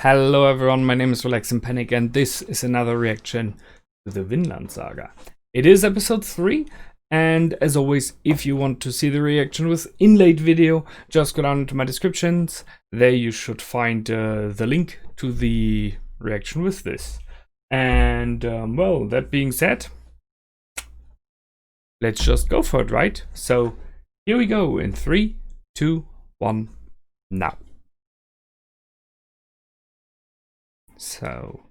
Hello everyone, my name is Relax and Panic and this is another reaction to the Vinland Saga. It is episode 3 and as always, if you want to see the reaction with inlayed video, just go down into my descriptions. There you should find the link to the reaction with this. And well, that being said, let's just go for it, right? So here we go in 3, 2, 1, now. So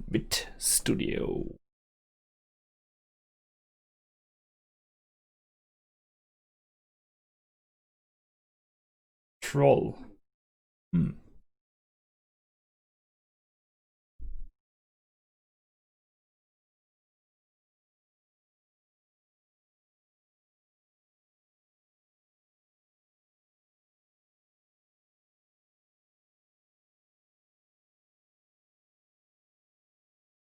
Bit Studio. Troll.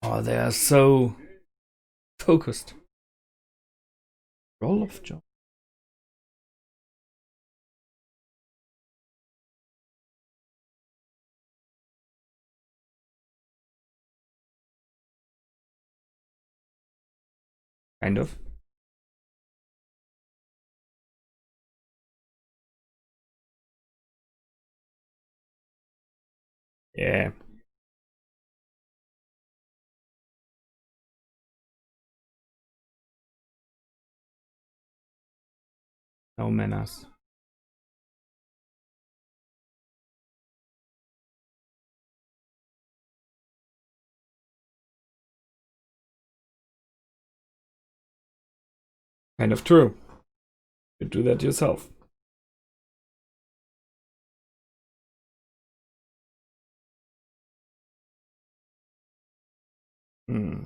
Oh, they are so focused. Roll of John. Kind of. Yeah. No manners. Kind of true. You do that yourself. Hmm.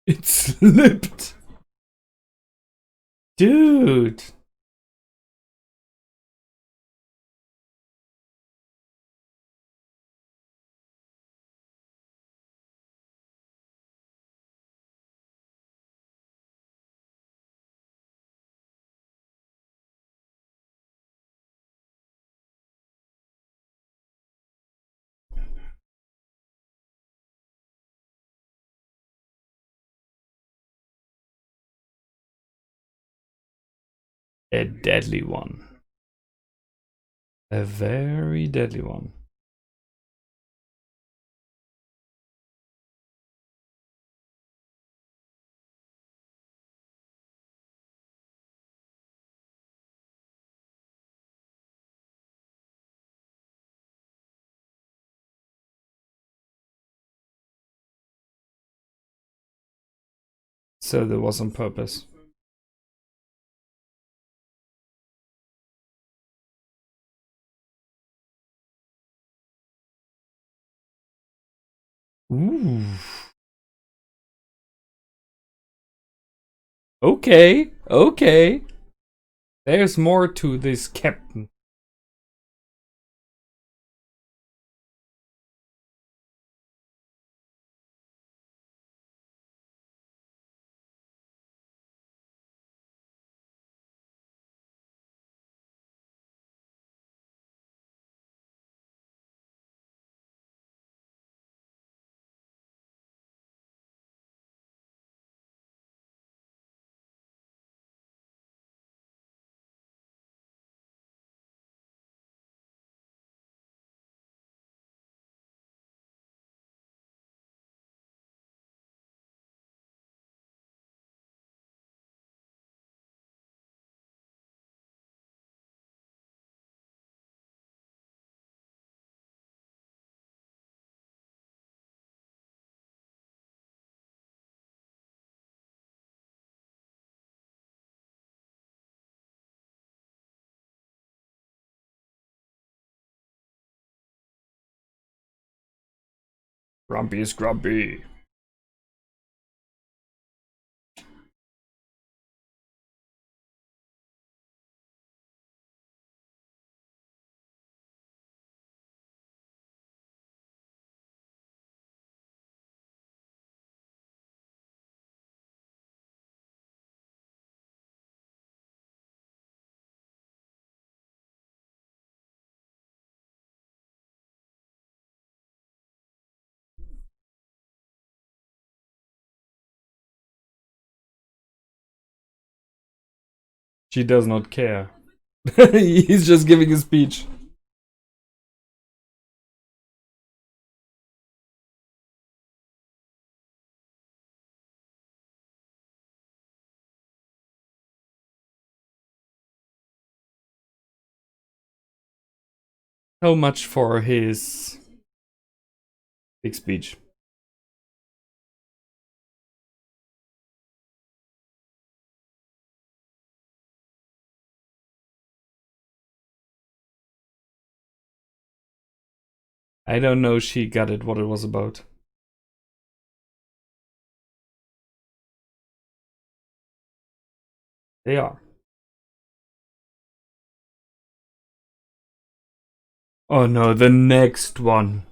It slipped. Dude. A deadly one. A very deadly one. So that was on purpose. Ooh. Okay. Okay. There's more to this captain. Grumpy is grumpy. She does not care. He's just giving a speech. So much for his big speech. I don't know she got it, what it was about. They are. Oh no, the next one.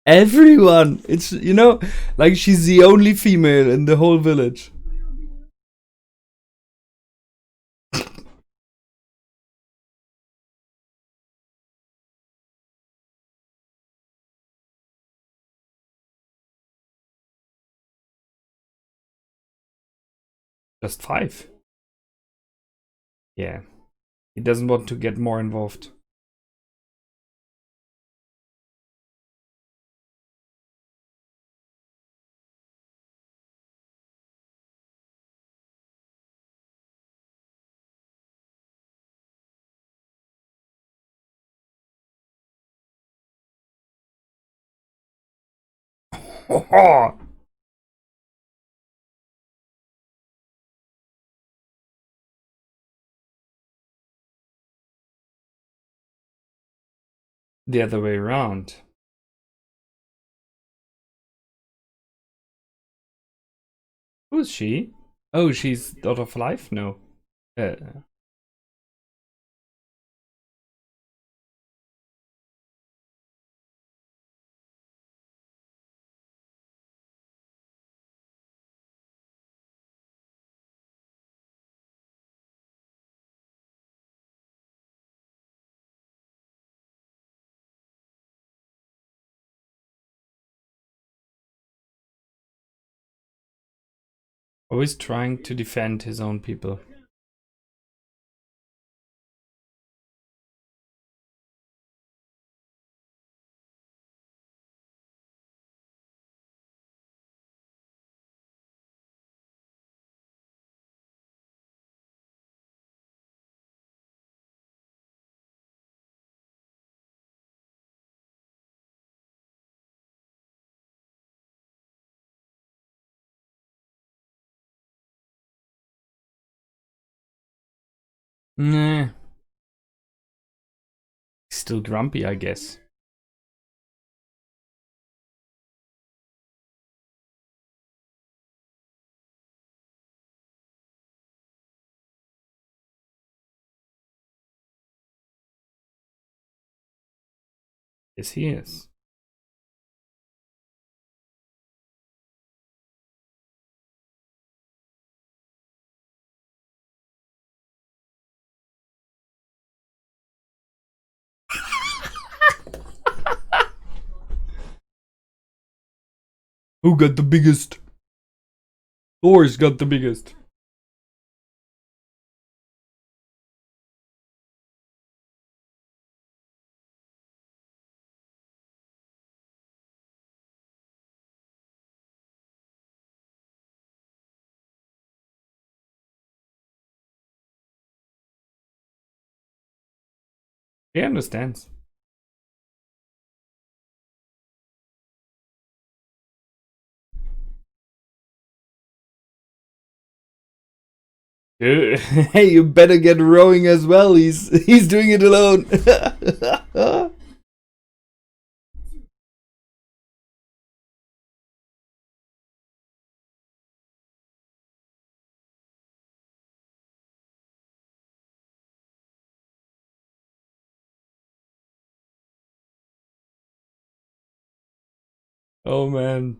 Everyone! It's, you know, like she's the only female in the whole village. Just 5. Yeah. He doesn't want to get more involved. The other way around. Who's she? Oh, she's daughter of life? No. Uh, always trying to defend his own people. Nah. Still grumpy, I guess. Yes, he is. Who got the biggest? Thors got the biggest. He understands. Hey, you better get rowing as well. He's doing it alone. Oh man.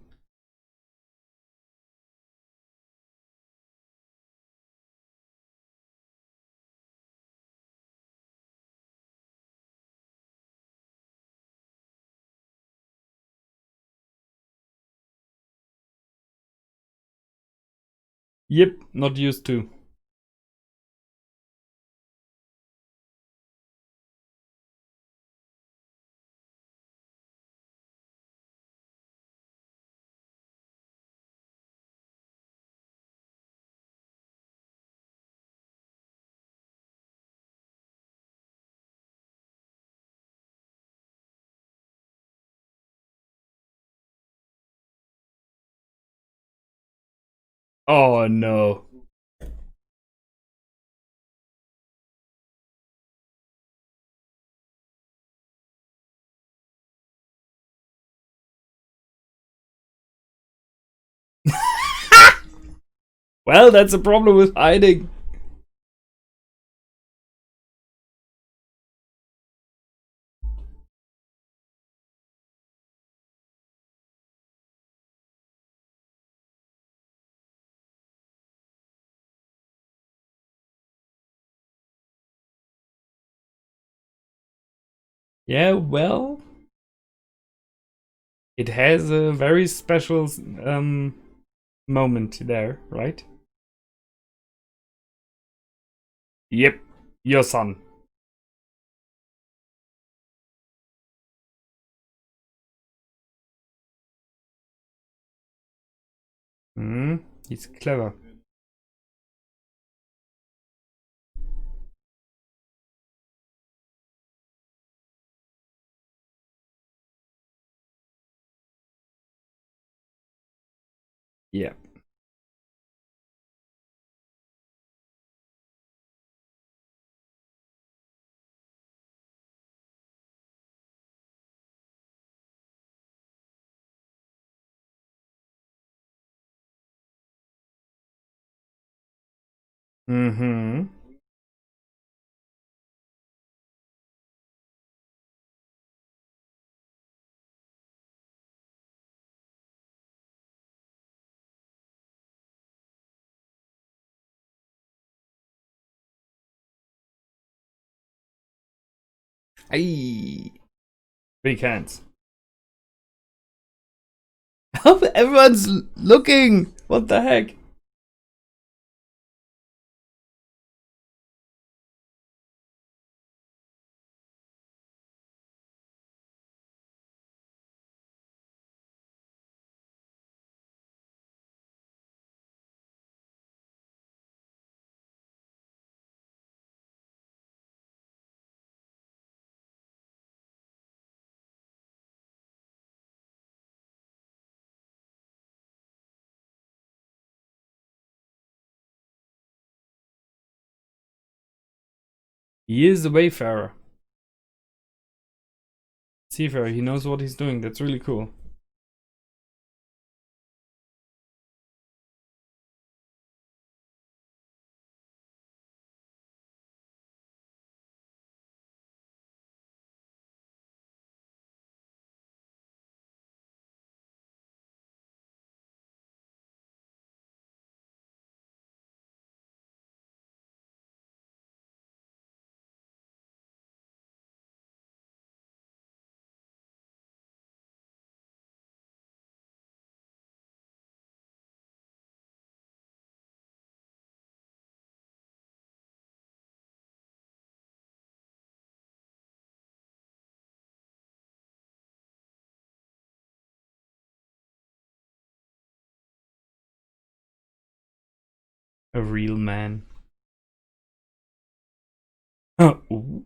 Yep, not used to. Oh no. Well, that's a problem with hiding. Yeah, well, it has a very special moment there, right? Yep, your son. Hmm, he's clever. Yeah. Mm-hmm. Ay. Big hands. Everyone's looking. What the heck? He is a wayfarer. Seafarer. He knows what he's doing. That's really cool. A real man. Ooh.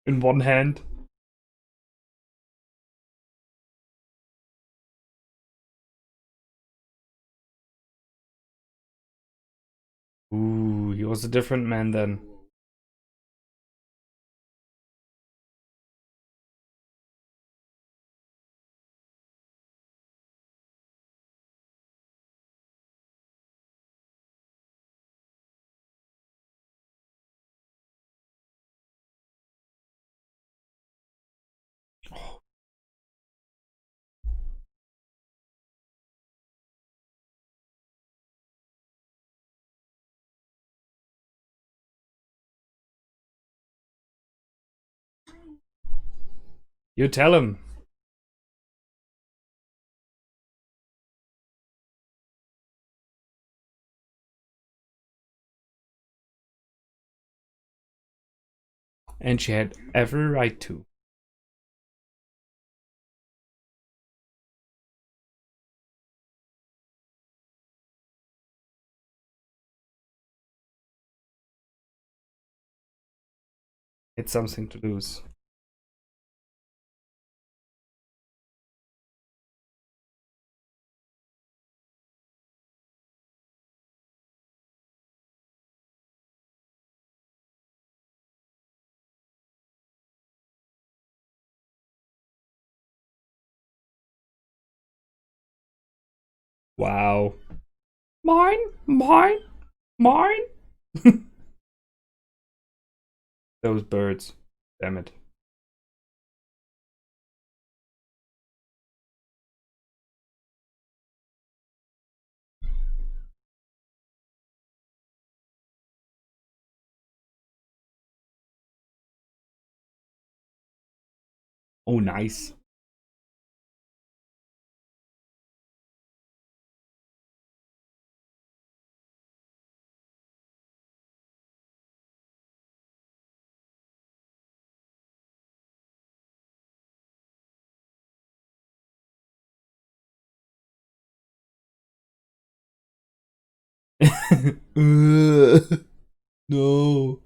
In one hand. was a different man then. You tell him. And she had every right to. It's something to lose. Wow. Mine, mine, mine. Those birds. Damn it. Oh, nice. No.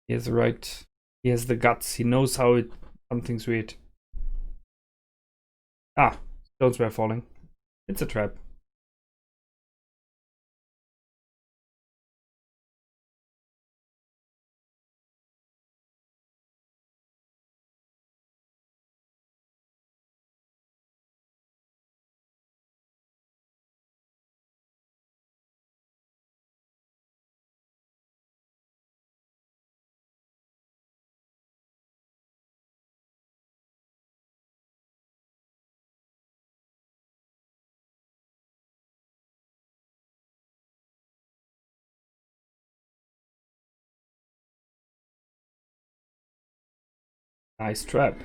He has the right. He has the guts. He knows how something's weird. Ah, stones were falling. It's a trap. Nice trap.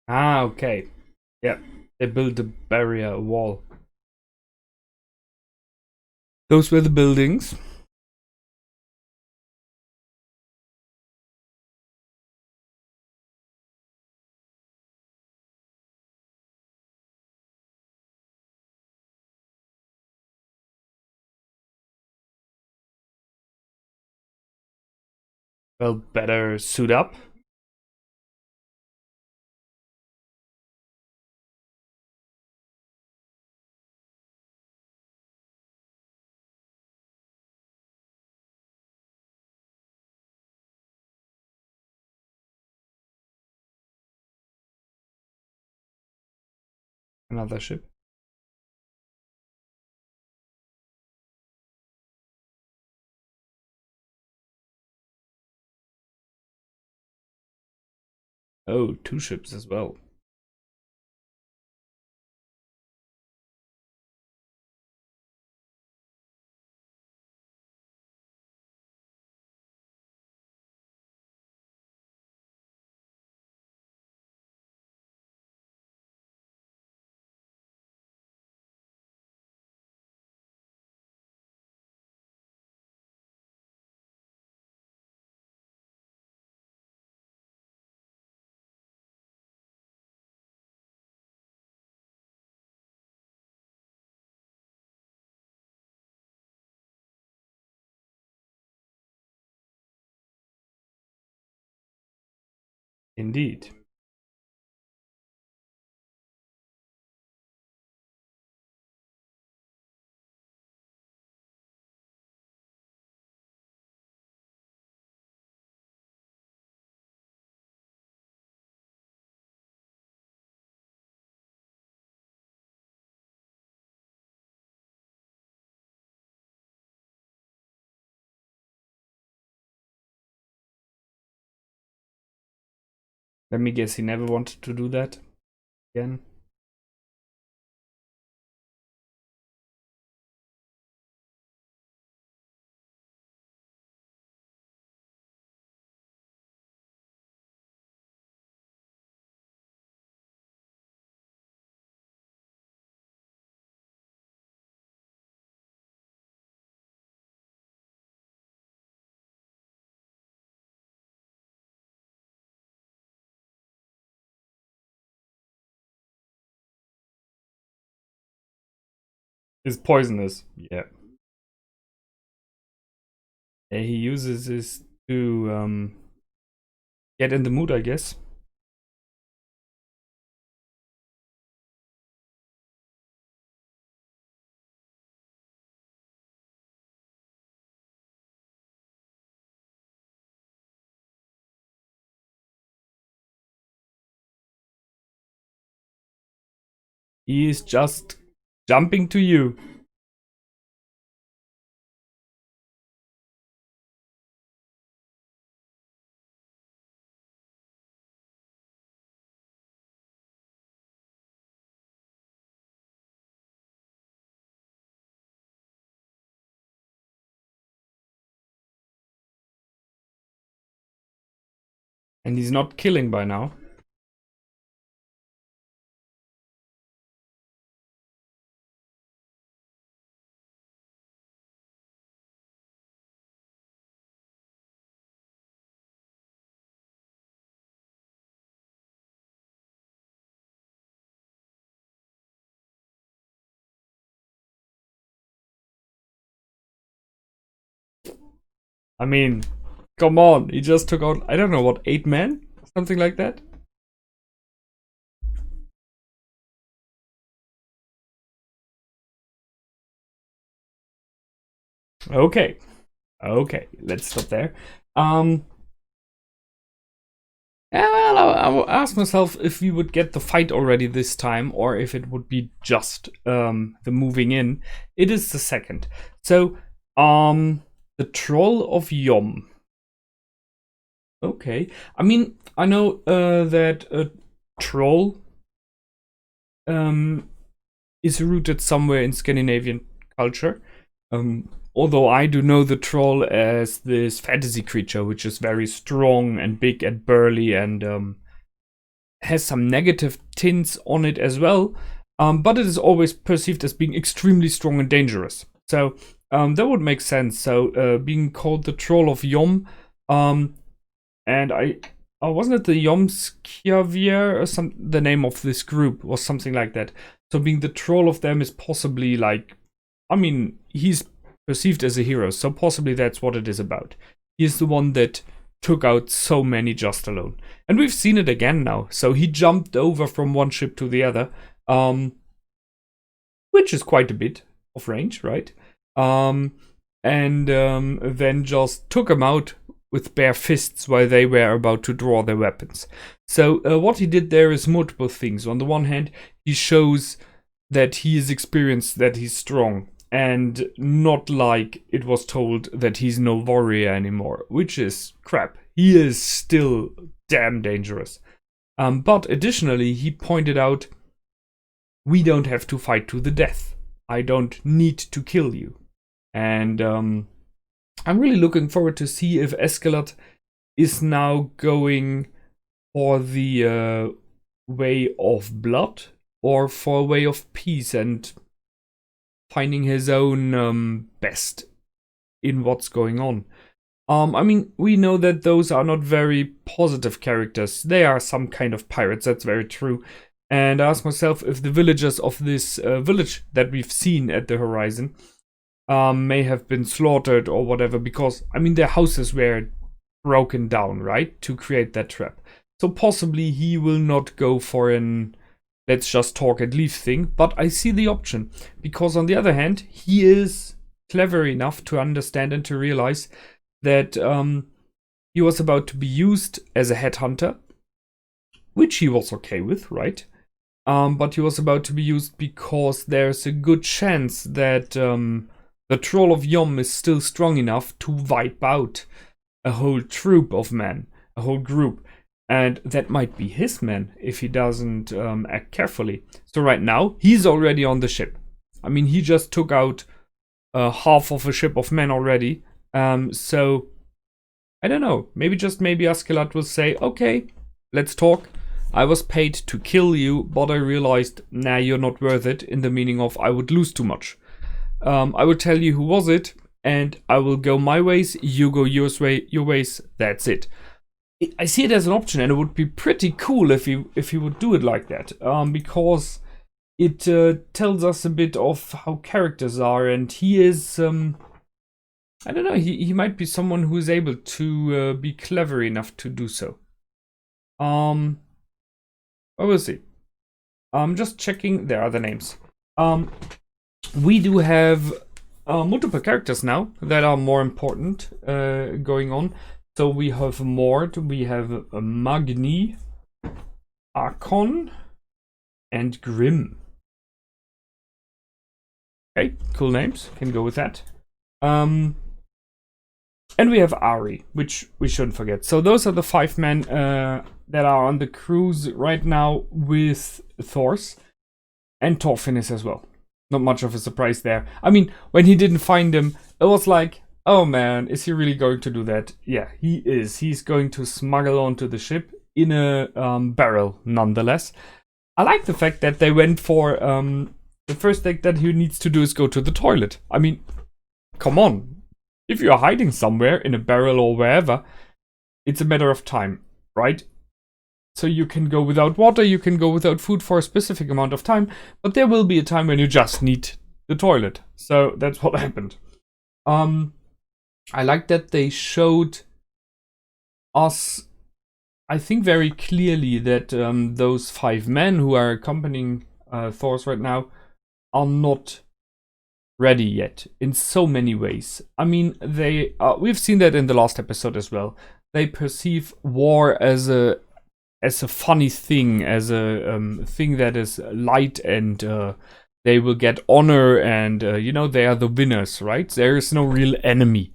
Ah, okay. Yeah. They built a barrier, a wall. Those were the buildings. Well, better suit up. Another ship. Oh, two ships as well. Indeed. Let me guess, he never wanted to do that again. It's poisonous. Yeah. He uses this to get in the mood, I guess. He is just jumping to you. And he's not killing by now. I mean, come on. He just took out, I don't know, what, 8 men? Something like that? Okay. Okay, let's stop there. Yeah, well, I asked myself if we would get the fight already this time, or if it would be just the moving in. It is the second. So, the Troll of Yom. Okay, I mean, I know that a troll is rooted somewhere in Scandinavian culture. Although I do know the troll as this fantasy creature, which is very strong and big and burly and has some negative tints on it as well. But it is always perceived as being extremely strong and dangerous. So that would make sense. So being called the Troll of Yom, and I wasn't it the Yomskjavier or some, the name of this group was something like that. So being the troll of them is possibly like, I mean, he's perceived as a hero, so possibly that's what it is about. He's the one that took out so many just alone. And we've seen it again now. So he jumped over from one ship to the other, which is quite a bit of range, right? And then just took him out with bare fists while they were about to draw their weapons. So what he did there is multiple things. On the one hand, he shows that he is experienced, that he's strong, and not like it was told that he's no warrior anymore, which is crap. He is still damn dangerous. But additionally, he pointed out, we don't have to fight to the death. I don't need to kill you. And I'm really looking forward to see if Escalade is now going for the way of blood or for a way of peace and finding his own best in what's going on. I mean, we know that those are not very positive characters. They are some kind of pirates, that's very true. And I asked myself if the villagers of this village that we've seen at the horizon may have been slaughtered or whatever, because, I mean, their houses were broken down, right, to create that trap. So possibly he will not go for an let's just talk and leave thing, but I see the option. Because on the other hand, he is clever enough to understand and to realize that he was about to be used as a headhunter, which he was okay with, right? But he was about to be used because there's a good chance that the troll of Yom is still strong enough to wipe out a whole troop of men, a whole group. And that might be his men if he doesn't act carefully. So right now, he's already on the ship. I mean, he just took out half of a ship of men already. So, I don't know. Maybe Askeladd will say, okay, let's talk. I was paid to kill you, but I realized, nah, you're not worth it, in the meaning of I would lose too much. I will tell you who was it, and I will go my ways, you go your ways, that's it. I see it as an option, and it would be pretty cool if he would do it like that, because it tells us a bit of how characters are, and he is, I don't know, he might be someone who is able to be clever enough to do so. We'll see. Just checking, there are the names. We do have multiple characters now that are more important going on. So we have Mord, we have Magni, Akon, and Grim. Okay, cool names, can go with that. And we have Ari, which we shouldn't forget. So those are the 5 men that are on the cruise right now with Thors. And Thorfinn is as well. Not much of a surprise there. I mean, when he didn't find him, it was like, oh man, is he really going to do that? Yeah, he is. He's going to smuggle onto the ship in a barrel, nonetheless. I like the fact that they went for the first thing that he needs to do is go to the toilet. I mean, come on. If you're hiding somewhere in a barrel or wherever, it's a matter of time, right? So you can go without water, you can go without food for a specific amount of time, but there will be a time when you just need the toilet. So that's what happened. I like that they showed us, I think very clearly that those 5 men who are accompanying Thors right now are not ready yet in so many ways. I mean, they we've seen that in the last episode as well. They perceive war as a funny thing, as a thing that is light, and they will get honor, and they are the winners, right? There is no real enemy.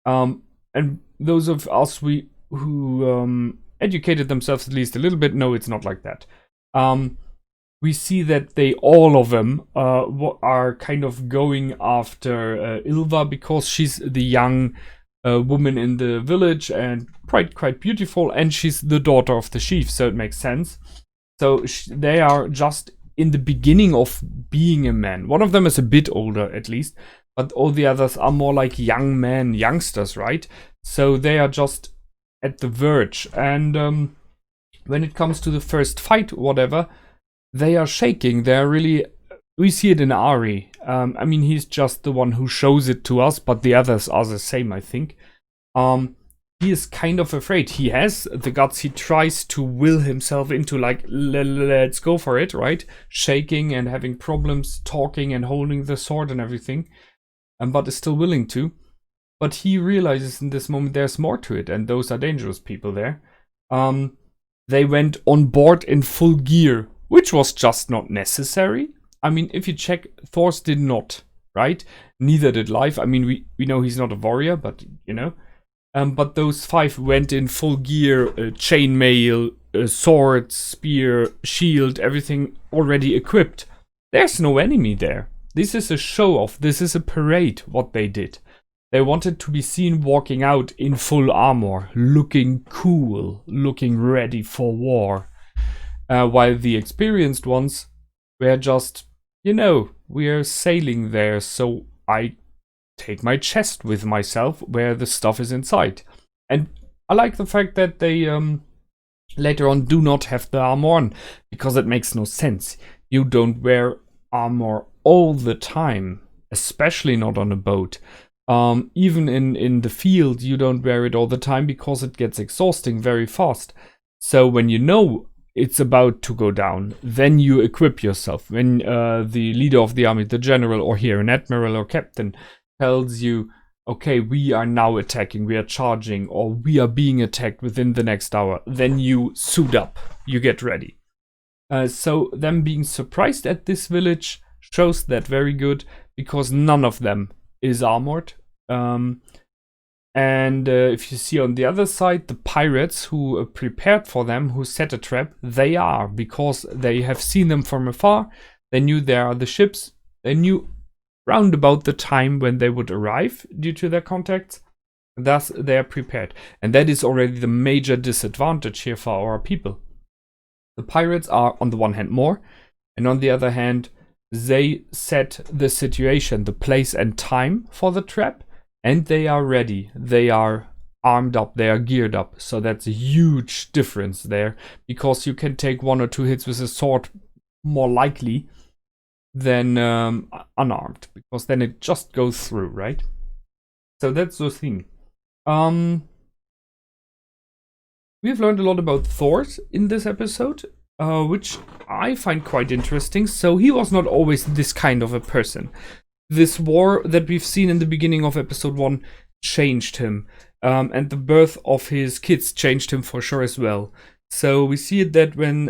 And those of us who educated themselves at least a little bit know it's not like that. We see that all of them are kind of going after Ylva because she's the young woman in the village and quite beautiful, and she's the daughter of the chief, so it makes sense. So they are just in the beginning of being a man. One of them is a bit older, at least, but all the others are more like young men, youngsters, right? So they are just at the verge, and when it comes to the first fight, whatever, they are shaking. They're really. We see it in Ari. I mean, he's just the one who shows it to us, but the others are the same, I think. He is kind of afraid. He has the guts. He tries to will himself into, like, let's go for it, right? Shaking and having problems talking and holding the sword and everything. But is still willing to. But he realizes in this moment there's more to it, and those are dangerous people there. They went on board in full gear, which was just not necessary. I mean, if you check, Thors did not, right? Neither did Leif. I mean, we know he's not a warrior, but, but those 5 went in full gear, chainmail, sword, spear, shield, everything already equipped. There's no enemy there. This is a show-off. This is a parade, what they did. They wanted to be seen walking out in full armor, looking cool, looking ready for war. While the experienced ones were just, we're sailing there, so I take my chest with myself where the stuff is inside. And I like the fact that they later on do not have the armor on, because it makes no sense. You don't wear armor all the time, especially not on a boat. Even in the field, you don't wear it all the time because it gets exhausting very fast. So when you know it's about to go down, then you equip yourself. When the leader of the army, the general, or here an admiral or captain, tells you, okay, we are now attacking, we are charging, or we are being attacked within the next hour, then you suit up, you get ready. So them being surprised at this village shows that very good, because none of them is armored. And if you see on the other side, the pirates who prepared for them, who set a trap, they are, because they have seen them from afar. They knew there are the ships. They knew round about the time when they would arrive due to their contacts. Thus, they are prepared. And that is already the major disadvantage here for our people. The pirates are, on the one hand, more, and on the other hand, they set the situation, the place and time for the trap. And they are ready, they are armed up, they are geared up. So that's a huge difference there, because you can take 1 or 2 hits with a sword more likely than unarmed, because then it just goes through, right? So that's the thing. We've learned a lot about Thors in this episode, which I find quite interesting. So he was not always this kind of a person. This war that we've seen in the beginning of episode 1 changed him. And the birth of his kids changed him for sure as well. So we see it that when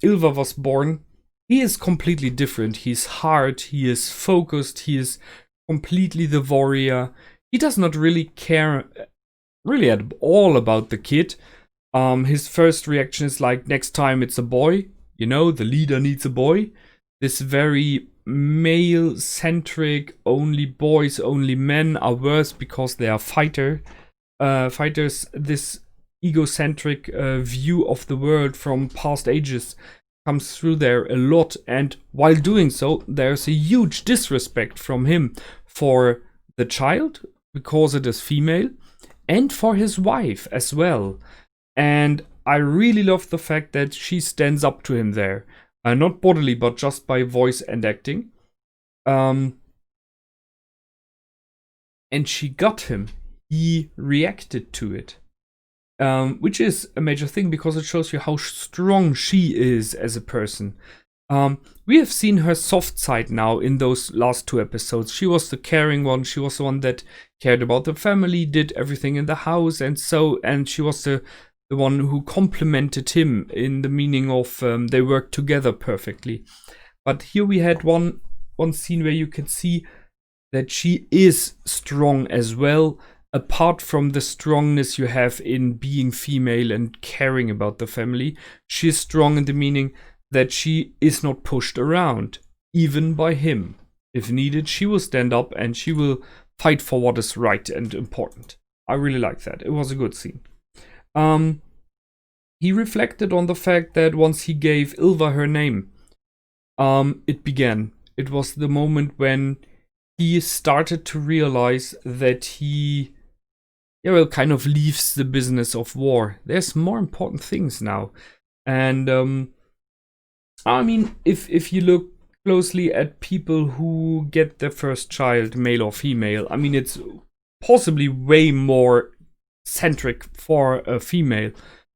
Ylva was born, he is completely different. He's hard, he is focused, he is completely the warrior. He does not really care really at all about the kid. His first reaction is like, next time it's a boy. You know, the leader needs a boy. This very male-centric, only boys, only men are worse because they are fighters. This egocentric view of the world from past ages comes through there a lot, and while doing so, there's a huge disrespect from him for the child, because it is female, and for his wife as well. And I really love the fact that she stands up to him there. Not bodily, but just by voice and acting. And she got him. He reacted to it. Which is a major thing, because it shows you how strong she is as a person. We have seen her soft side now in those last 2 episodes. She was the caring one. She was the one that cared about the family, did everything in the house, and she was the one who complimented him, in the meaning of they worked together perfectly. But here we had one scene where you can see that she is strong as well, apart from the strongness you have in being female and caring about the family. She is strong in the meaning that she is not pushed around, even by him. If needed, she will stand up and she will fight for what is right and important. I really like that. It was a good scene. He reflected on the fact that once he gave Ylva her name, it began. It was the moment when he started to realize that he kind of leaves the business of war. There's more important things now. And I mean, if you look closely at people who get their first child, male or female, I mean, it's possibly way more centric for a female,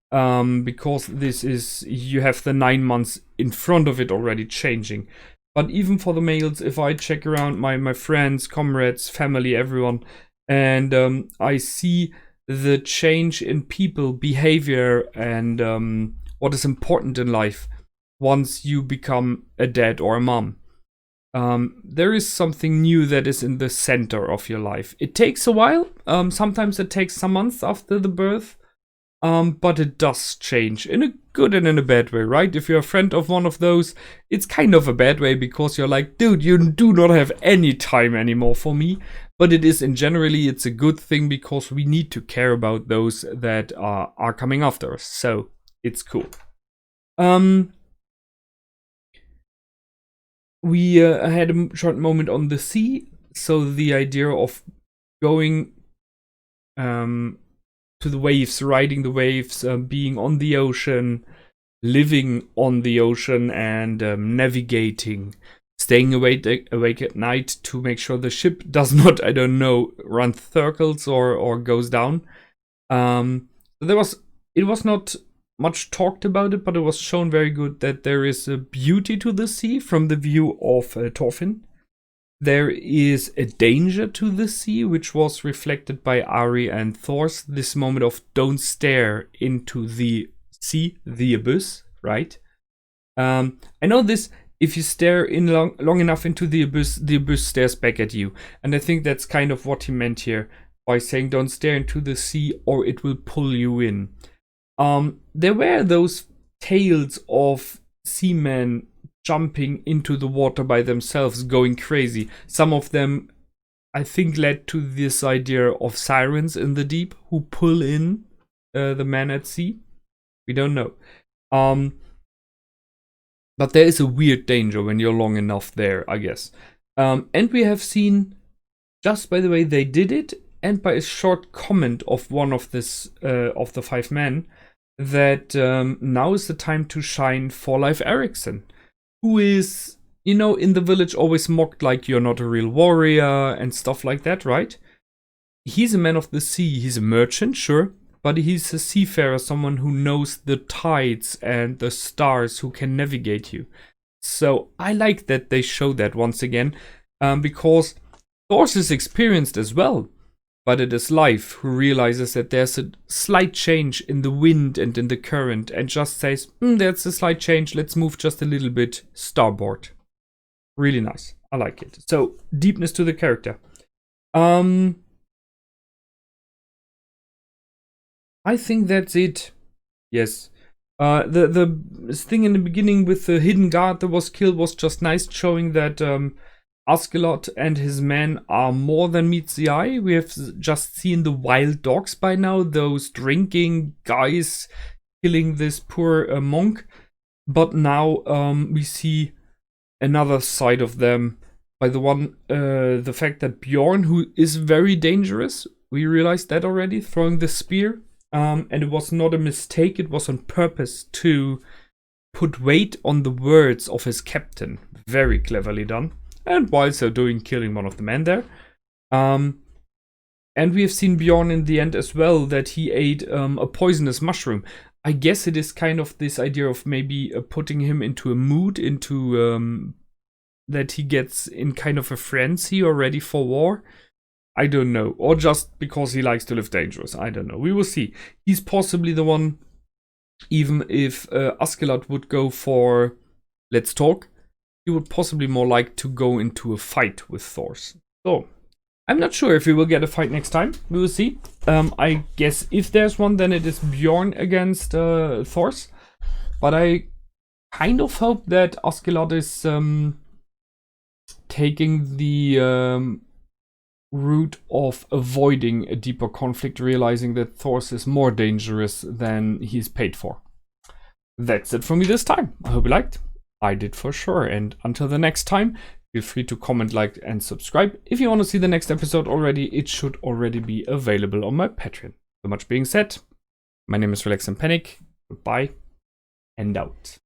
because this is, you have the 9 months in front of it already changing. But even for the males, if I check around my friends, comrades, family, everyone, and I see the change in people behavior and what is important in life once you become a dad or a mom. There is something new that is in the center of your life. It takes a while. Sometimes it takes some months after the birth. But it does change in a good and in a bad way, right? If you're a friend of one of those, it's kind of a bad way, because you're like, dude, you do not have any time anymore for me. But it is, generally, it's a good thing, because we need to care about those that are coming after us. So it's cool. We had a short moment on the sea. So the idea of going to the waves, riding the waves, being on the ocean, living on the ocean, and navigating, staying awake at night to make sure the ship does not, I don't know, run circles or goes down. It was not much talked about it, but it was shown very good that there is a beauty to the sea from the view of Thorfinn. There is a danger to the sea, which was reflected by Ari and Thors. This moment of don't stare into the sea, the abyss, right? I know this, if you stare in long enough into the abyss stares back at you. And I think that's kind of what he meant here by saying don't stare into the sea or it will pull you in. There were those tales of seamen jumping into the water by themselves, going crazy. Some of them, I think, led to this idea of sirens in the deep who pull in the men at sea. We don't know. But there is a weird danger when you're long enough there, I guess. And we have seen, just by the way they did it, and by a short comment of one of of the 5 men, that now is the time to shine for Leif Erikson, who is, you know, in the village always mocked like you're not a real warrior and stuff like that, right? He's a man of the sea, he's a merchant, sure, but he's a seafarer, someone who knows the tides and the stars, who can navigate you. So I like that they show that once again, because Thors is experienced as well. But it is Leif who realizes that there's a slight change in the wind and in the current and just says, there's a slight change, let's move just a little bit starboard. Really nice. I like it. So, deepness to the character. I think that's it. Yes. The thing in the beginning with the hidden guard that was killed was just nice, showing that Askelot and his men are more than meets the eye. We have just seen the wild dogs by now, those drinking guys killing this poor monk. But now we see another side of them. By the fact that Bjorn, who is very dangerous, we realized that already, throwing the spear. And it was not a mistake, it was on purpose to put weight on the words of his captain. Very cleverly done. And while so doing, killing one of the men there. And we have seen Bjorn in the end as well, that he ate a poisonous mushroom. I guess it is kind of this idea of maybe putting him into a mood, into that he gets in kind of a frenzy or ready for war. I don't know. Or just because he likes to live dangerous. I don't know. We will see. He's possibly the one, even if Askelot would go for let's talk, he would possibly more like to go into a fight with Thors. So, I'm not sure if we will get a fight next time. We will see. I guess if there's one, then it is Bjorn against Thors. But I kind of hope that Askelot is taking the route of avoiding a deeper conflict, realizing that Thors is more dangerous than he's paid for. That's it for me this time. I hope you liked. I did for sure. And until the next time, feel free to comment, like, and subscribe. If you want to see the next episode already, it should already be available on my Patreon. So much being said, my name is Relax and Panic. Goodbye and out.